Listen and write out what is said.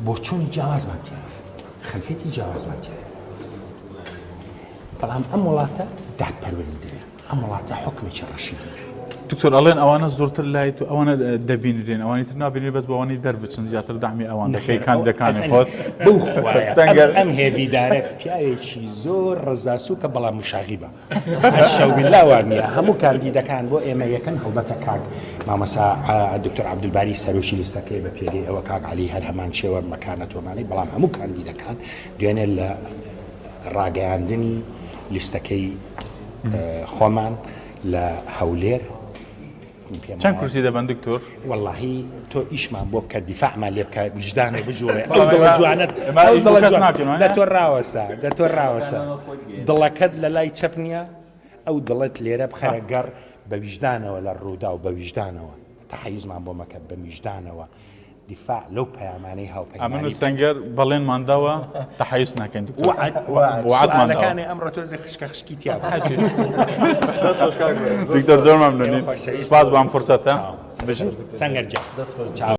بۆ چۆنی جیاوازمان کرد خەلفێتی جیاوازمان کرد بەڵام ئەم وڵاتە دادپەروەریدەیە ئەم وڵاتە حکمێکی ڕەشیدە دکتۆر ئەڵێن ئەوانە زۆرتر لای تو ئەوانە دەبینرێن ئەوانی تر نابینێت بەس بەوانی دەربچن زیاتر دامی ئەوان دەکەی کاندەکانی خۆت ئەم هێویدارە پیاوێکی زۆر ڕزاسووکە بەڵام مشاغیبە شەوبیلاوان نیە هەموو کاندیدەکان بۆ ئێمە یەکەن هەڵبەتە کاک مامەسا دکتۆر عەبدولباری سەرۆشی لیستەکەی بە پێری ئەوە کاک عەلی هەر هەمان شێوە مەکانەتۆمانەی بەڵام هەموو کاندیدەکان دوێنێ لە ڕاگەیاندنی لیستەکەی خۆمان لە هەولێر چەند کورسی دەبن دکتۆر؟ واللهی تۆ ئیشمان بۆ بکە دیفاعمان لێ بکە وجدانە بجوڵێ ئەو دڵە جوانت دەتۆ ڕاوەسە دڵەکەت لە لای چەپ نییە ئەو دڵت لێرە بخەرە گەڕ بە ویژدانەوە لە ڕوودا و بە ویژدانەوە تەحەیوزمان بۆ مەکە بە ویژدانەوە دیفاع لەو پەیامانەی هاوپەیمانی ئەمن و سەنگەر بەڵێنمانداوە تەحەیوز ناکەین وعدمانەکانی ئەمڕۆ تۆزێ خشکە خشکی تیا دکتۆر زۆر مەمنونی سپاس بۆ ئەم فرسەتە سەنگەر جا